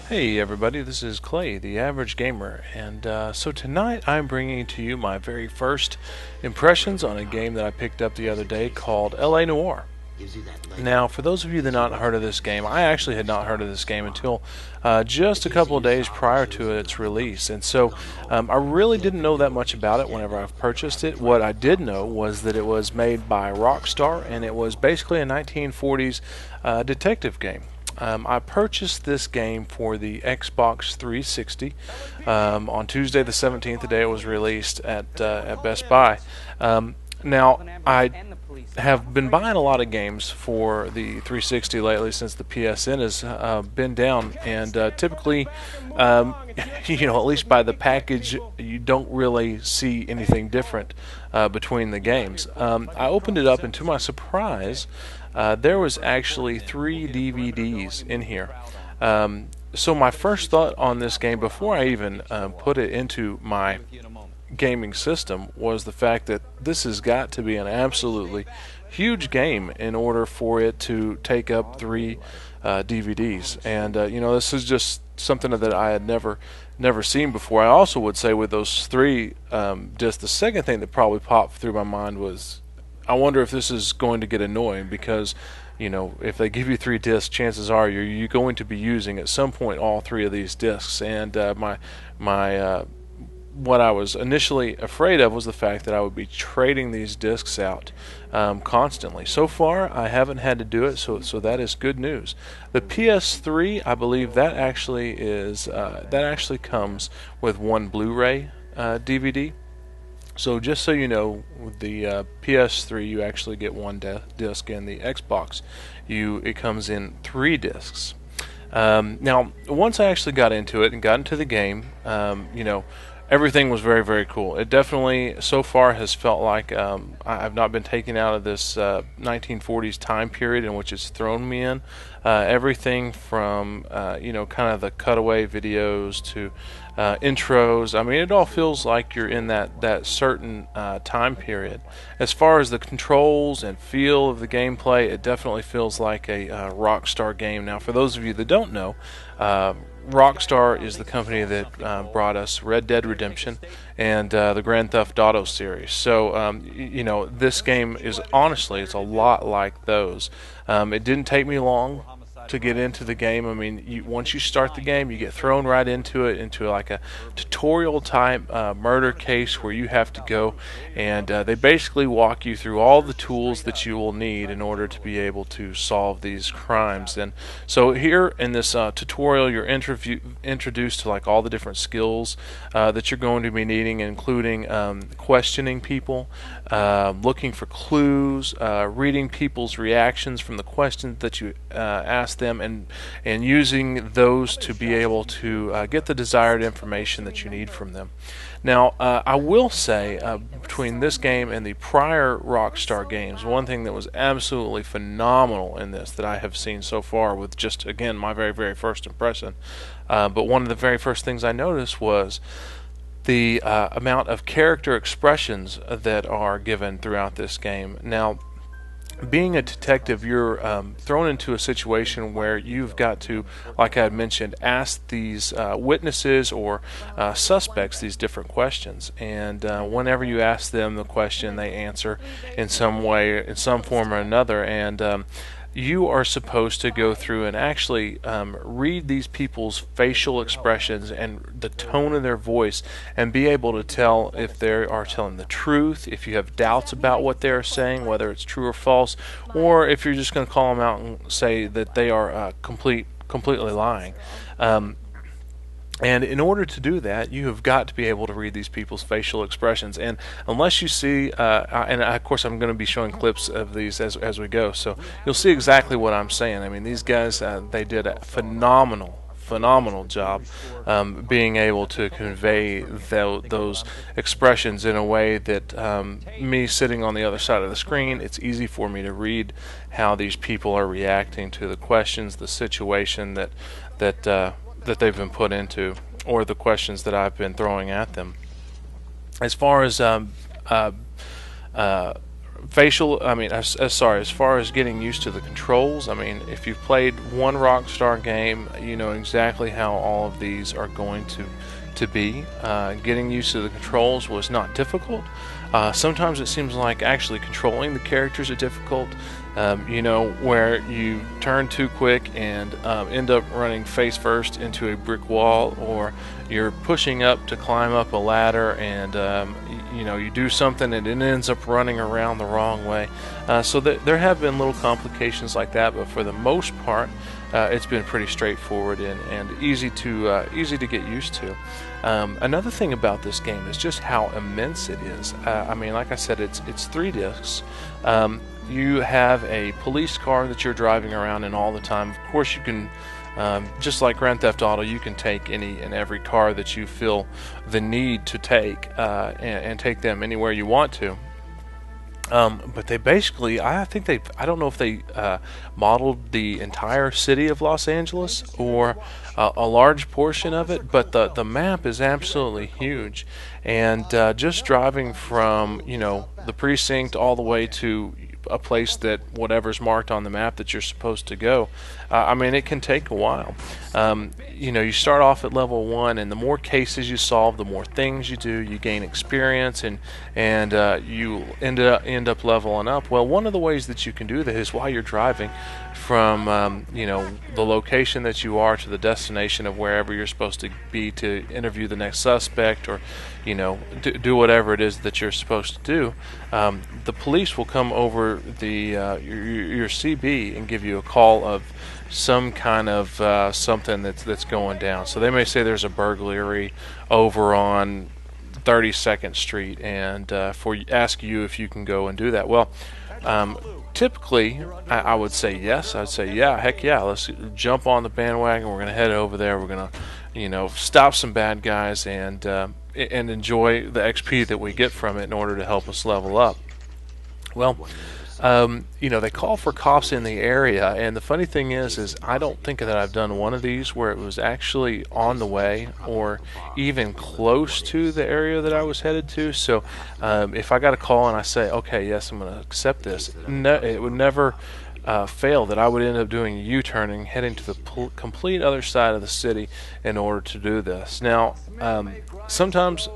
Hey everybody, this is Clay, the Average Gamer, and so tonight I'm bringing to you my very first impressions on a game that I picked up the other day called LA Noire. Now, for those of you that have not heard of this game, I actually had not heard of this game until just a couple of days prior to its release, and so I really didn't know that much about it whenever I purchased it. What I did know was that it was made by Rockstar, and it was basically a 1940s detective game. I purchased this game for the Xbox 360 on Tuesday the 17th, the day it was released at Best Buy. Now, I have been buying a lot of games for the 360 lately since the PSN has been down, and typically, at least by the package, you don't really see anything different between the games. I opened it up, and to my surprise, there was actually 3 DVDs in here. So my first thought on this game, before I even put it into my gaming system, was the fact that this has got to be an absolutely huge game in order for it to take up 3 DVDs. And this is just something that I had never seen before. I also would say with those 3 discs, the second thing that probably popped through my mind was, I wonder if this is going to get annoying because, if they give you 3 discs, chances are you're going to be using at some point all 3 of these discs. And my what I was initially afraid of was the fact that I would be trading these discs out constantly. So far, I haven't had to do it, so that is good news. The PS3, I believe that actually comes with 1 Blu-ray DVD. So just so you know, with the PS3 you actually get 1 disc, and the Xbox it comes in 3 discs. Now, once I actually got into it and got into the game, everything was very, very cool. It definitely, so far, has felt like I've not been taken out of this 1940s time period in which it's thrown me in. Everything from, kind of the cutaway videos to intros. I mean, it all feels like you're in that certain time period. As far as the controls and feel of the gameplay, it definitely feels like a Rockstar game. Now, for those of you that don't know, Rockstar is the company that brought us Red Dead Redemption and the Grand Theft Auto series. So, this game is honestly, it's a lot like those. It didn't take me long to get into the game. I mean, once you start the game, you get thrown right into it, into like a tutorial type murder case where you have to go, and they basically walk you through all the tools that you will need in order to be able to solve these crimes. And so here in this tutorial, you're introduced to like all the different skills that you're going to be needing, including questioning people, looking for clues, reading people's reactions from the questions that you ask them, and using those to be able to get the desired information that you need from them. Now, I will say, between this game and the prior Rockstar games, one thing that was absolutely phenomenal in this that I have seen so far, with just, again, my very, very first impression, but one of the very first things I noticed was the amount of character expressions that are given throughout this game. Now, being a detective, you're thrown into a situation where you've got to, like I had mentioned, ask these witnesses or suspects these different questions. And whenever you ask them the question, they answer in some way, in some form or another. And you are supposed to go through and actually read these people's facial expressions and the tone of their voice, and be able to tell if they are telling the truth, if you have doubts about what they are saying, whether it's true or false, or if you're just going to call them out and say that they are completely lying. And in order to do that, you have got to be able to read these people's facial expressions. And unless you see, and of course I'm going to be showing clips of these as we go, so you'll see exactly what I'm saying. I mean, these guys, they did a phenomenal job being able to convey those expressions in a way that me sitting on the other side of the screen, it's easy for me to read how these people are reacting to the questions, the situation that they've been put into, or the questions that I've been throwing at them. As far as facial. I mean, sorry. As far as getting used to the controls, I mean, if you've played one Rockstar game, you know exactly how all of these are going to be. Getting used to the controls was not difficult. Sometimes it seems like actually controlling the characters are difficult. You know, where you turn too quick and end up running face first into a brick wall, or you're pushing up to climb up a ladder and you know, you do something and it ends up running around the wrong way. So there have been little complications like that, but for the most part, it's been pretty straightforward and easy to get used to. Another thing about this game is just how immense it is. I mean, like I said, it's 3 discs. You have a police car that you're driving around in all the time. Of course, you can, just like Grand Theft Auto, you can take any and every car that you feel the need to take and take them anywhere you want to. But they basically, I don't know if they modeled the entire city of Los Angeles or a large portion of it, but the map is absolutely huge. And just driving from, you know, the precinct all the way to a place that whatever's marked on the map that you're supposed to go, I mean, it can take a while. You know, you start off at level 1, and the more cases you solve, the more things you do, you gain experience, and you end up leveling up. Well, one of the ways that you can do that is while you're driving from you know, the location that you are to the destination of wherever you're supposed to be to interview the next suspect, or you know, do whatever it is that you're supposed to do. The police will come over your CB and give you a call of some kind of something that's going down. So they may say there's a burglary over on 32nd Street, and ask you if you can go and do that. Well, typically, I would say yes. I'd say, yeah, heck yeah, let's jump on the bandwagon. We're going to head over there. We're going to, you know, stop some bad guys and enjoy the XP that we get from it in order to help us level up. Well, you know, they call for cops in the area, and the funny thing is I don't think that I've done one of these where it was actually on the way or even close to the area that I was headed to. So if I got a call and I say, okay, yes, I'm going to accept this, no, it would never fail that I would end up doing a U-turning, heading to the complete other side of the city in order to do this. Now, sometimes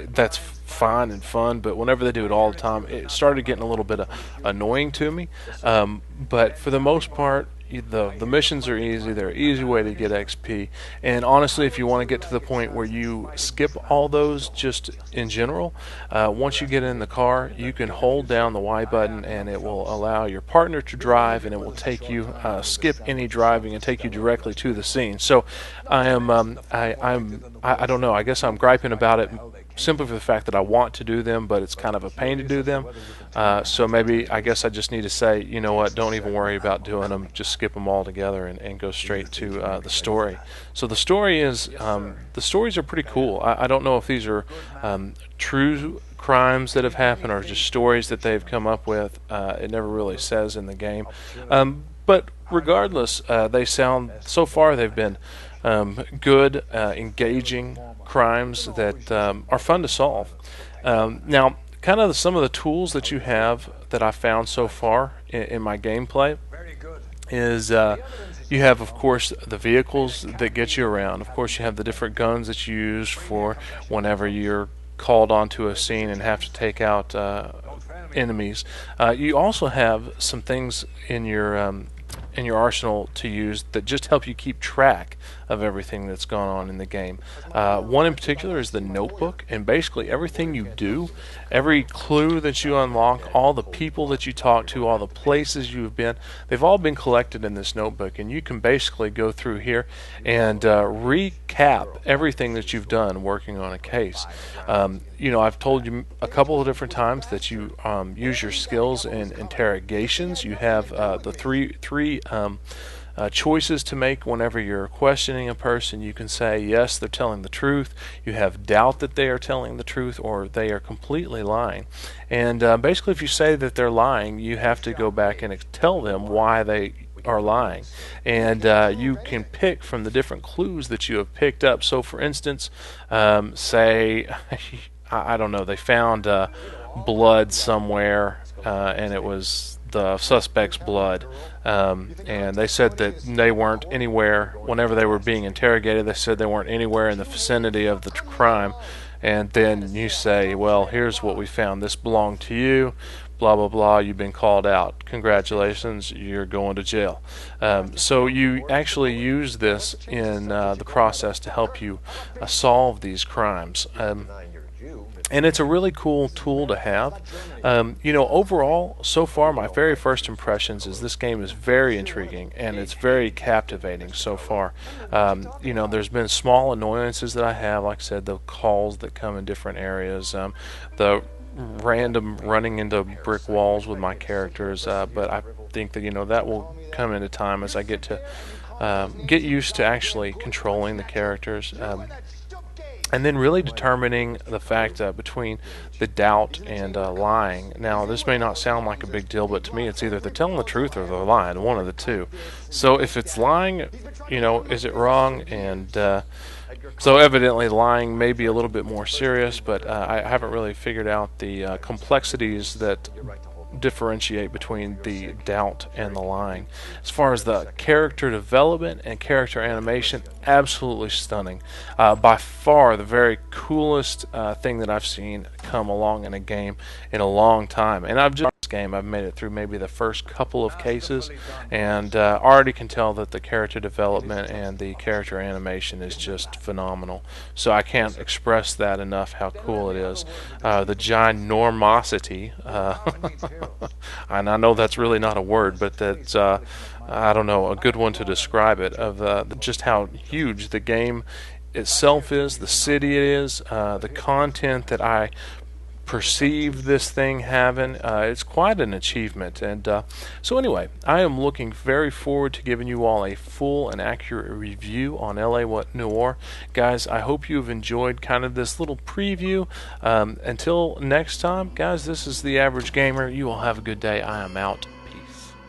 that's fine and fun, but whenever they do it all the time, it started getting a little bit annoying to me. But for the most part, the missions are easy. They're an easy way to get XP. And honestly, if you want to get to the point where you skip all those just in general, once you get in the car, you can hold down the Y button and it will allow your partner to drive, and it will take you, skip any driving and take you directly to the scene. So I don't know, I guess I'm griping about it simply for the fact that I want to do them, but it's kind of a pain to do them. So maybe, I guess I just need to say, you know what, don't even worry about doing them, just skip them all together and go straight to the story. So the story is, the stories are pretty cool. I don't know if these are true crimes that have happened or just stories that they've come up with. It never really says in the game. But regardless, they sound, so far they've been good, engaging crimes that are fun to solve. Now, kind of some of the tools that you have that I found so far in my gameplay is you have, of course, the vehicles that get you around. Of course, you have the different guns that you use for whenever you're called onto a scene and have to take out enemies. You also have some things in your arsenal to use that just help you keep track of everything that's gone on in the game. One in particular is the notebook, and basically everything you do, every clue that you unlock, all the people that you talk to, all the places you've been, they've all been collected in this notebook, and you can basically go through here and recap everything that you've done working on a case. You know, I've told you a couple of different times that you use your skills in interrogations. You have the three choices to make whenever you're questioning a person. You can say, yes, they're telling the truth. You have doubt that they are telling the truth, or they are completely lying. And basically, if you say that they're lying, you have to go back and tell them why they are lying. And you can pick from the different clues that you have picked up. So, for instance, say, I don't know, they found blood somewhere and it was the suspect's blood. And they said that they weren't anywhere, whenever they were being interrogated, they said they weren't anywhere in the vicinity of the crime. And then you say, well, here's what we found. This belonged to you. Blah, blah, blah. You've been called out. Congratulations. You're going to jail. So you actually use this in the process to help you solve these crimes. And it's a really cool tool to have. Overall, so far, my very first impressions is this game is very intriguing and it's very captivating so far. There's been small annoyances that I have, like I said, the calls that come in different areas, the random running into brick walls with my characters, but I think that that will come into time as I get to get used to actually controlling the characters. And then really determining the fact between the doubt and lying. Now, this may not sound like a big deal, but to me it's either they're telling the truth or they're lying, one of the two. So if it's lying, is it wrong? And so evidently lying may be a little bit more serious, but I haven't really figured out the complexities that differentiate between the doubt and the lying. As far as the character development and character animation, absolutely stunning. By far the very coolest thing that I've seen come along in a game in a long time. And I've made it through maybe the first couple of cases, and already can tell that the character development and the character animation is just phenomenal. So I can't express that enough how cool it is. The ginormosity, and I know that's really not a word, but that's I don't know, a good one to describe it, of just how huge the game itself is, the city it is, the content that I perceive this thing having. It's quite an achievement. And so anyway, I am looking very forward to giving you all a full and accurate review on LA Noire. Guys, I hope you've enjoyed kind of this little preview. Until next time, guys, this is The Average Gamer. You all have a good day. I am out.